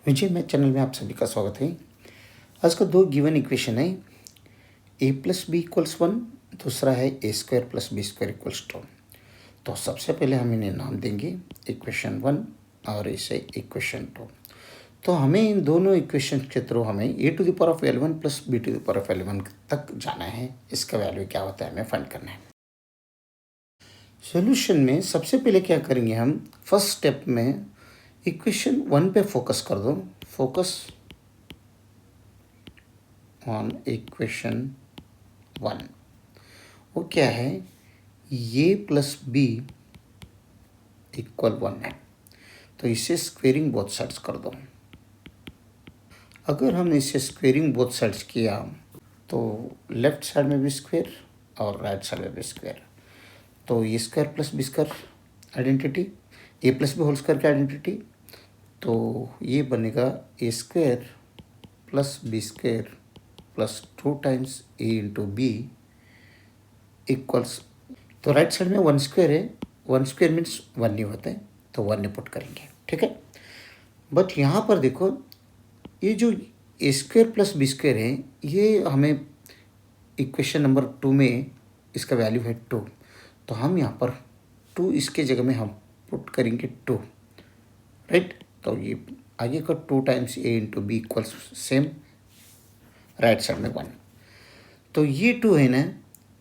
विजय math channel में आप सभी का स्वागत है। आज का दो गिवन इक्वेशन है, ए प्लस बी इक्वल्स 1, दूसरा है ए square plus b square equals 2। तो सबसे पहले हम इन्हें नाम देंगे इक्वेशन 1 और इसे इक्वेशन 2। तो हमें इन दोनों इक्वेशन के थ्रू हमें a to the power of L1 plus b to the power of L1 तक जाना है। इसका वैल्यू क्या होता है हमें फाइंड करना है। सॉल्यूशन में सबसे पहले क्या करेंगे, हम फर्स्ट स्टेप में इक्वेशन 1 पे फोकस कर दो। Focus on equation 1। वो क्या है, ए प्लस बी इक्वल 1 है। तो इसे स्क्वेयरिंग बोथ साइड्स कर दो। अगर हमने इसे स्क्वेयरिंग बोथ साइड्स किया तो लेफ्ट साइड में भी स्क्वेयर और राइट साइड में भी स्क्वेयर। तो a square plus b square identity, a plus b whole square की आइडेंटिटी। तो ये बनेगा a square plus b square plus 2 times a into b equals. तो राइट साइड में 1 स्क्वायर है, 1 स्क्वायर मीन्स 1 नहीं होता है, तो 1 ने पुट करेंगे, ठीक है। बट यहाँ पर देखो, ये जो ए स्क्वायर प्लस बी स्क्वायर है, ये हमें इक्वेशन नंबर 2 में इसका वैल्यू है 2। तो हम यहाँ पर 2 इसके जगह में हम पुट करेंगे 2, राइट। तो ये आगे का 2 times a into b equals same, right side में 1। तो ये 2 है ना,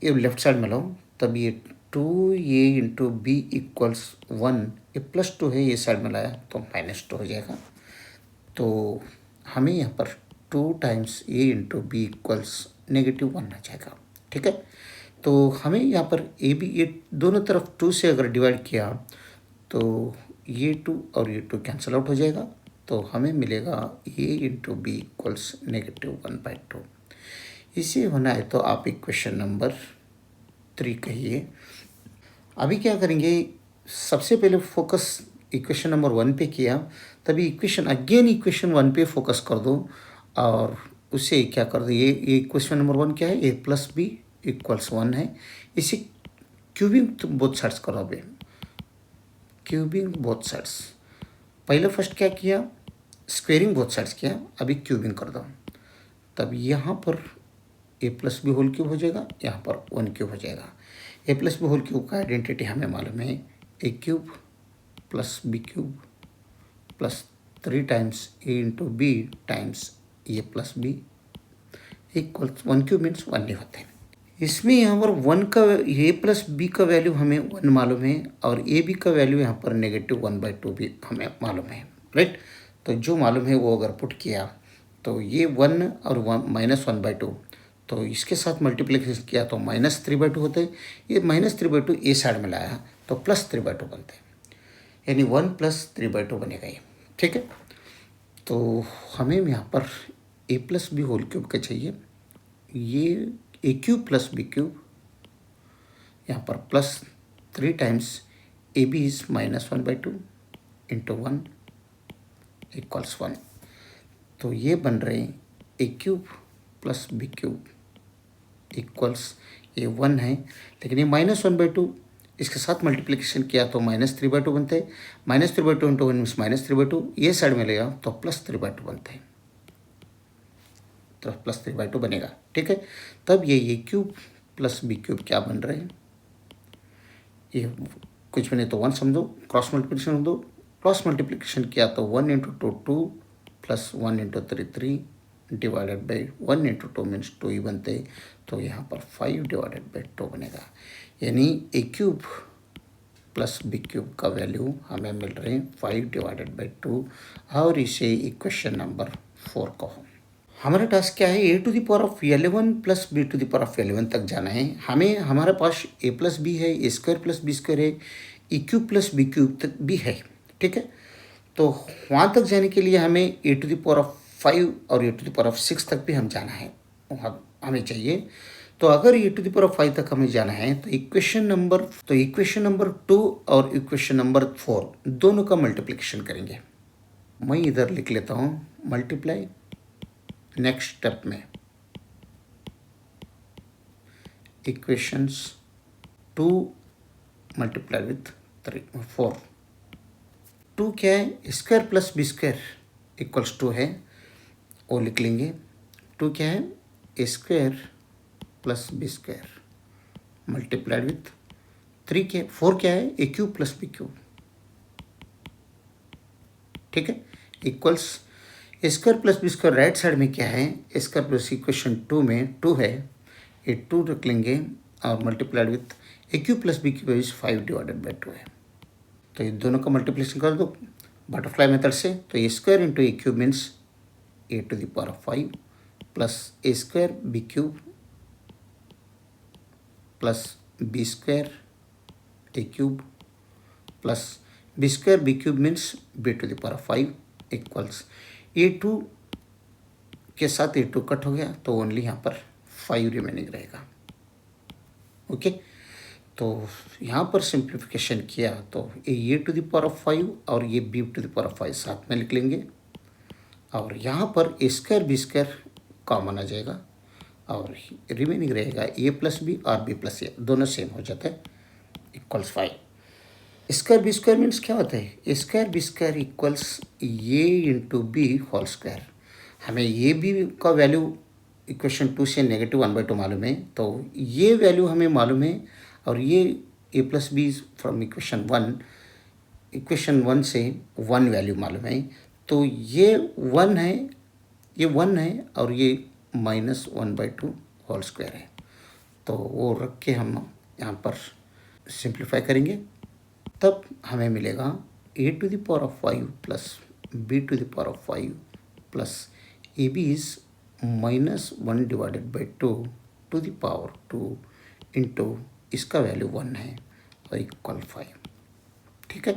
ये लेफ्ट साइड में लो, तब ये 2 ए इंटू बी इक्वल्स 1, ये प्लस 2 है, ये साइड में लाया तो -2 हो जाएगा। तो हमें यहाँ पर 2 times a into b equals -1 आ जाएगा, ठीक है। तो हमें यहाँ पर ए बी, ये दोनों तरफ 2 से अगर डिवाइड किया तो ये 2 और ये 2 कैंसिल आउट हो जाएगा। तो हमें मिलेगा ए इंटू बी इक्वल्स -1/2। इसे होना है तो आप इक्वेशन नंबर 3 कहिए। अभी क्या करेंगे, सबसे पहले फोकस इक्वेशन नंबर 1 पे किया, तभी इक्वेशन 1 पे फोकस कर दो और उसे क्या कर दो, ये इक्वेशन नंबर 1 क्या है, ए प्लस बी इक्वल्स 1 है। इसे क्यूबिंग बोथ साइड्स करो। अभी क्यूबिंग बोथ साइड्स, पहले फर्स्ट क्या किया, स्क्वेयरिंग बोथ साइड्स किया, अभी क्यूबिंग कर दो। तब यहाँ पर a plus b whole cube हो जाएगा, यहाँ पर 1 क्यूब हो जाएगा। A plus b whole cube का आइडेंटिटी हमें मालूम है, a cube plus B cube plus 3 times a into b times a plus b equals 1 cube means 1 नहीं होते। इसमें यहाँ पर 1 का ए प्लस बी का वैल्यू हमें 1 मालूम है और ए बी का वैल्यू यहाँ पर -1/2 भी हमें मालूम है, राइट। तो जो मालूम है वो अगर पुट किया तो ये 1 और -1/2, तो इसके साथ मल्टीप्लिकेशन किया तो -3/2 होते हैं। ये -3/2 ए साइड में लाया तो +3/2 बनते हैं, यानी 1 + 3/2 बनेगा ये, ठीक है। तो हमें यहाँ पर a plus b whole cube का चाहिए, ये a cube plus B cube, यहाँ पर +3 times a b is -1/2 into 1 equals 1। तो ये बन रहे हैं a cube plus B cube equals, ये 1 है लेकिन ये -1/2, इसके साथ मल्टीप्लिकेशन किया तो -3/2 बनते हैं। -3/2 इंटू 1 मीन्स -3/2, ये साइड में लेगा तो +3/2 बनते हैं, तो +3/2 बनेगा, ठीक है। तब ये a cube plus B cube क्या बन रहे हैं, ये कुछ भी नहीं तो 1 समझो, क्रॉस मल्टीप्लिकेशन समझो। क्रॉस मल्टीप्लिकेशन किया तो 1 into 2 2 plus 1 into 3 3 divided by 1 into 2 means 2 ही बनते हैं। तो यहाँ पर 5 डिवाइडेड बाई 2 बनेगा, यानी ए क्यूब प्लस बी क्यूब का वैल्यू हमें मिल रहे हैं 5 डिवाइडेड बाई 2। और इसे इक्वेशन नंबर 4 कहो। हमारा टास्क क्या है, a to the power of L1 plus b to the power of L1 तक जाना है। हमें हमारे पास ए प्लस बी है, ए स्क्वायर प्लस बी स्क्वायर है, a cube plus B cube तक भी है, ठीक है। तो वहाँ तक जाने के लिए हमें a to the power of 5 और ए टू द पावर ऑफ 6 तक भी हम जाना है, वहाँ हमें चाहिए। तो अगर ए टू द पावर ऑफ 5 तक हमें जाना है तो इक्वेशन नंबर 2 और इक्वेशन नंबर 4 दोनों का मल्टीप्लिकेशन करेंगे। मैं इधर लिख लेता हूँ मल्टीप्लाई, नेक्स्ट स्टेप में इक्वेशंस 2 मल्टीप्लाई विथ 4। 2 क्या है, square plus b square equals 2 है वो लिख लेंगे। 2 क्या है, ए square plus b square multiplied with 3 के 4 क्या है, a cube plus B cube, ठीक है, equals a square plus b square right side में क्या है, ए स्क्वायर प्लस इक्वेशन 2 में 2 है, ये 2 रख लेंगे और multiplied with A cube plus B cube is 5 divided by 2 है। तो ये दोनों का मल्टीप्लिकेशन कर दो बटरफ्लाई मेथड से, तो a square into a cube means A to the power of 5 plus a square b cube plus b square a cube plus b square b cube means B to the power of 5 equals a two के साथ ए to cut हो गया तो only यहाँ पर 5 remaining रहेगा। Okay, तो यहाँ पर सिंप्लीफिकेशन किया तो ए टू द पावर ऑफ 5 और ये B to the power of 5 साथ में लिख लेंगे और यहाँ पर A square B square common आ जाएगा और रिमेनिंग रहेगा ए प्लस बी और बी प्लस ए, दोनों सेम हो जाता है equals 5। Square B square means क्या होता है, ए स्क्वायर बी स्क्वायर इक्वल्स ए इंटू बी होल स्क्वायर। हमें ये बी का वैल्यू इक्वेशन 2 से -1/2 मालूम है, तो ये वैल्यू हमें मालूम है और ये ए प्लस बी फ्रॉम इक्वेशन 1 से 1 वैल्यू मालूम है, तो ये 1 है, ये 1 है और ये -1/2 होल स्क्वायर है। तो वो रख के हम यहाँ पर सिंप्लीफाई करेंगे तब हमें मिलेगा a to the power of 5 plus b to the power of 5 plus a b is -1 divided by 2 to the power 2 into इसका वैल्यू 1 है और इक्वल 5, ठीक है।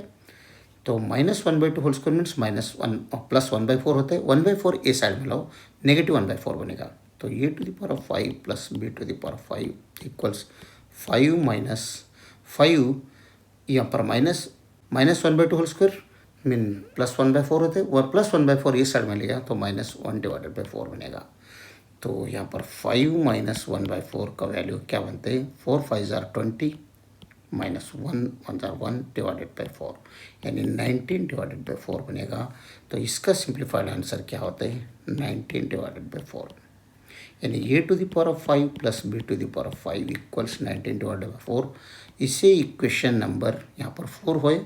तो -1/2 होल स्क्वायर मीन्स -1 प्लस 1/4 होता है, 1/4 ए साइड में लाओ -1/4 बनेगा, तो ए to the power of 5 plus b to the power of 5 equals 5 minus 5, यहाँ पर -1/2 होल स्क्वायर मीन +1/4 होते हैं, वह +1/4 ये साइड में लिया तो -1 डिवाइडेड बाई 4 बनेगा। तो यहाँ पर 5 - 1/4 का वैल्यू क्या बनते हैं, 4 5 जार 20 -1 1 जार 1 डिवाइडेड बाई 4 यानी 19 डिवाइडेड बाई 4 बनेगा। तो इसका सिंप्लीफाइड आंसर क्या होता है, 19 डिवाइडेड बाई 4 यानी a to the power of 5 plus b to the power of 5 equals 19 divided by 4। इसे इक्वेशन नंबर यहाँ पर 4 होए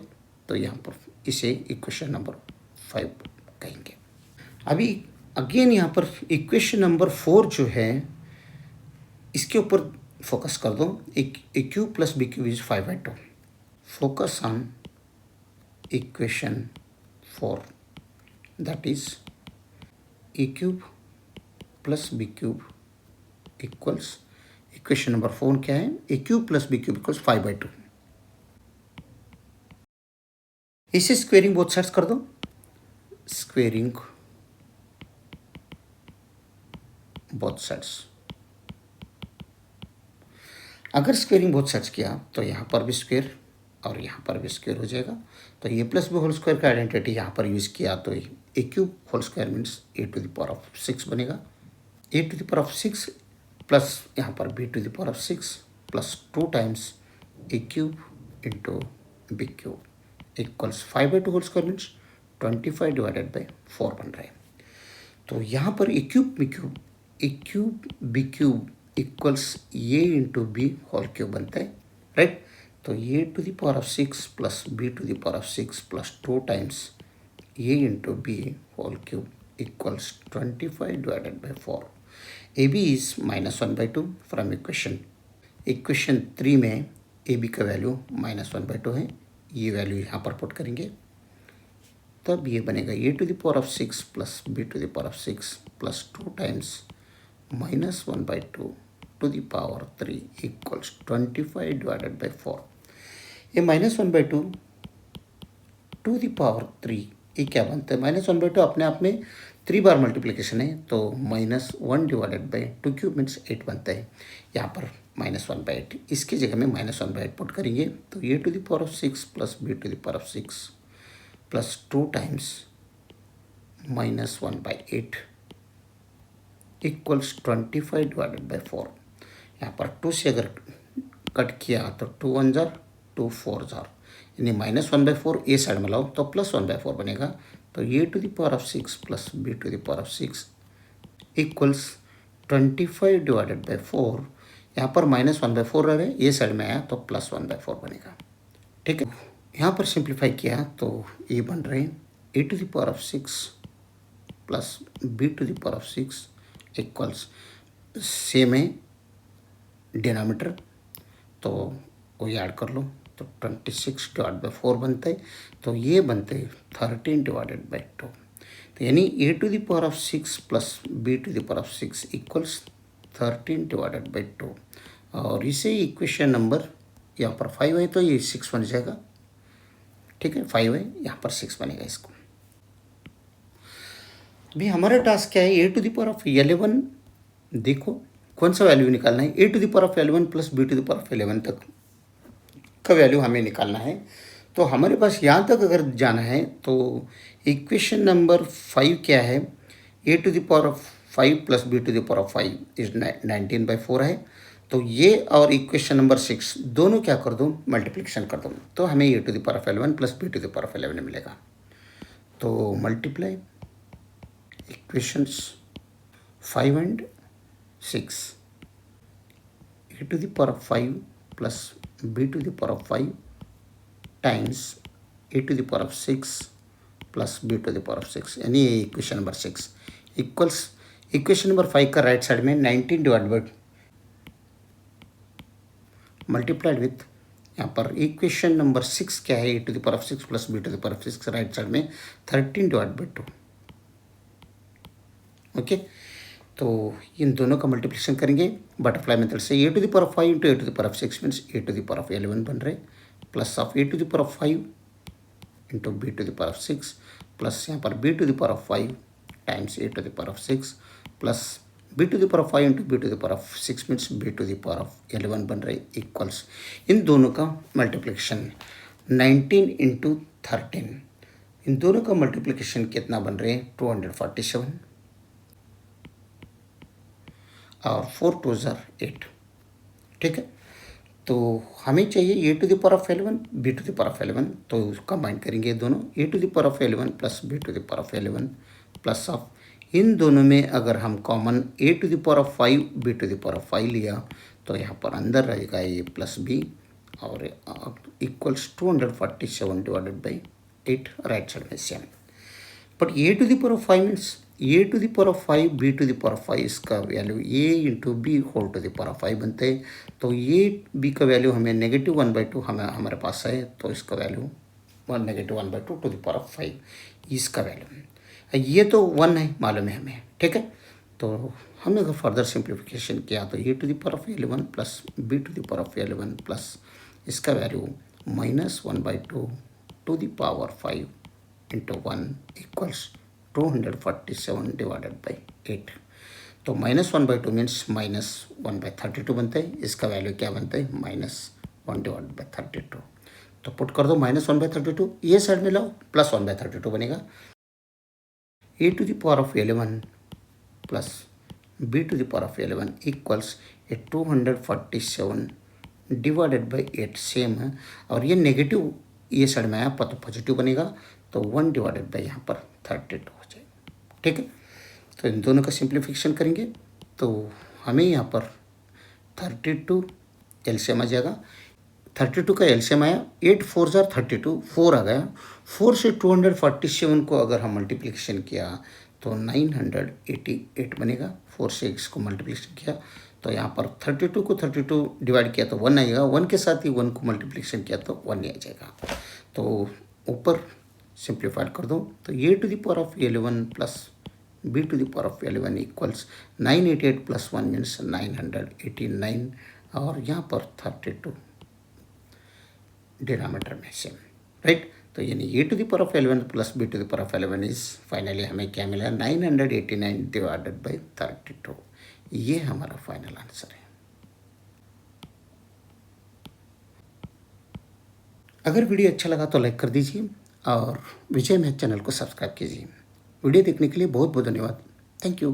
तो यहाँ पर इसे इक्वेशन नंबर 5 कहेंगे। अभी अगेन यहाँ पर इक्वेशन नंबर 4 जो है इसके ऊपर फोकस कर दो, a cube plus B cube is 5/2। Focus on equation 4 that is a cube plus B cube equals equation number 4 क्या है, a cube plus B cube equals 5/2। इसे स्क्वेयरिंग बोथ साइड्स कर दो, स्क्वेयरिंग बोथ साइड्स। अगर squaring both sides किया तो यहाँ पर भी स्क्वेयर और यहाँ पर भी स्क्वेयर हो जाएगा। तो a plus b whole square का आइडेंटिटी यहाँ पर यूज़ किया तो a cube whole square means A to the power of 6 बनेगा, a to the power of 6 plus यहाँ पर b to the power of 6 plus 2 times a cube into b cube equals 5/2 whole square means 25 divided by 4 बन रहा है। तो यहाँ पर a cube b cube equals a into B whole cube बनता है, राइट। तो ए to the power of 6 plus b to the power of 6 plus 2 times a into B whole cube equals 25 divided by 4। A b is -1/2 from equation 3 में A B का value -1/2 है, ये value यहाँ पर put करेंगे तब ये बनेगा a to the power of 6 plus b to the power of 6 plus 2 times -1/2 to the power 3 equals 25 divided by 4। ये -1/2 टू द पावर 3 ये क्या बनता है, -1/2 अपने आप में 3 बार मल्टीप्लिकेशन है तो -1 डिवाइडेड बाई 2 क्यूब मीन्स 8 बनता है। यहाँ पर -1/8 इसकी जगह में -1/8 पुट करेंगे तो ए to the power of 6 plus b to the power of 6 plus 2 times -1/8 equals 25 divided by 4। यहाँ पर 2 से अगर कट किया तो 2 1 जार 2 4 जार यानी -1/4 ए साइड में लाओ तो +1/4 बनेगा। तो ए to the power of 6 plus b to the power of 6 equals 25 divided by 4। यहाँ पर -1/4 रह रहे, ये साइड में आया तो +1/4 बनेगा। ठीक है, यहाँ पर सिंप्लीफाई किया तो ये बन रहे हैं a to the power of 6 plus b to the power of 6 equals, same है डिनोमिनेटर तो वो ऐड कर लो, तो 26 डिवाइड बाई 4 बनता है, तो ये बनते हैं 13 डिवाइडेड बाई 2। तो यानी a to the power of 6 plus b to the power of 6 equals 13 divided by 2। और इसे इक्वेशन नंबर यहाँ पर 5 है तो ये 6 बन जाएगा। ठीक है, 5 है, यहाँ पर 6 बनेगा इसको। अभी हमारा टास्क क्या है, a to the power of 11, देखो कौन सा वैल्यू निकालना है। A to the power of 11 plus b to the power of 11 तक का वैल्यू हमें निकालना है। तो हमारे पास यहाँ तक अगर जाना है तो इक्वेशन नंबर 5 क्या है, a to the power of 5 plus b to the power of 5 is 19/4 है। तो ये और इक्वेशन नंबर 6 दोनों क्या कर दो, मल्टीप्लिकेशन कर दो, तो हमें a to the power of 11 plus b to the power of 11 मिलेगा। तो multiply equations 5 and 6, a to the power of 5 plus b to the power of 5 times a to the power of 6 plus b to the power of 6, यानी ये equation number 6 equals equation number 5 का right side में 19 divide by multiplied with, यहाँ पर equation number 6 क्या है, a to the power of 6 plus b to the power of 6 right side में 13 divide by 2। Okay, तो इन दोनों का मल्टीप्लिकेशन करेंगे बटरफ्लाई मेथड से। A to the power of 5 into a to the power of 6 means A to the power of 11 बन रहे, plus of a to the power of 5 into b to the power of 6 plus यहाँ पर b to the power of 5 times a to the power of 6 plus b to the power of 5 into b to the power of 6 means B to the power of 11 बन रहे equals, इन दोनों का multiplication 19 into 13, इन दोनों का multiplication कितना बन रहे हैं 247 और 4 2 8। ठीक है, तो हमें चाहिए a to the power of 11 b to the power of 11, तो कंबाइन करेंगे दोनों, a to the power of 11 plus b to the power of 11 plus of, इन दोनों में अगर हम common a to the power of 5 B to the power of 5 लिया तो यहाँ पर अंदर रहेगा ए प्लस बी और equals 247 divided by 8 right side में same. But A to the power of 5 means A to the power of 5 B to the power of 5, इसका value A into B whole to the power of 5 बनते हैं। तो ये B का value हमें -1/2 हमारे पास है, तो इसका value -1/2 to the power of 5 इसका वैल्यू। ये तो 1 है मालूम है हमें। ठीक है, तो हमने अगर फर्दर सिंप्लीफिकेशन किया तो ए to the power of 11 plus b to the power of 11 plus इसका value -1/2 to the power 5 into 1 equals 247 divided by 8। तो -1/2 मीन्स -1/32 बनता है, इसका वैल्यू क्या बनता है -1 डिवाइड बाई 32। तो पुट कर दो -1/32, ये साइड में लाओ +1/32 बनेगा। A to the power of 11 plus b to the power of 11 equals 247 divided by 8 same है, और ये नेगेटिव ये साइड में आया तो पॉजिटिव बनेगा, तो 1 डिवाइडेड बाई यहाँ पर 32 हो जाएगा। ठीक है, तो इन दोनों का सिंप्लीफिकेशन करेंगे तो हमें यहाँ पर 32 एलसीएम आ जाएगा। 32 का एलसीएम आया, 8 4 32, 4 आ गया। 4 से 247 को अगर हम मल्टीप्लिकेशन किया तो 988 बनेगा। 4 से इसको मल्टीप्लिकेशन किया तो यहाँ पर 32 को 32 डिवाइड किया तो 1 आएगा, 1 के साथ ही 1 को मल्टीप्लिकेशन किया तो 1 ही आ जाएगा। तो ऊपर सिंप्लीफाइड कर दो तो ए to the power of 11 plus b to the power of 11 equals 988 plus 1 means 989 और यहाँ पर 32 डिनोमिनेटर में सेम, राइट। तो यानी a to the power of 11 plus b to the power of 11 is finally हमें क्या मिला 989 डिवाइडेड बाई 32। ये हमारा फाइनल आंसर है। अगर वीडियो अच्छा लगा तो लाइक कर दीजिए और विजय मैथ चैनल को सब्सक्राइब कीजिए। वीडियो देखने के लिए बहुत बहुत धन्यवाद। Thank you.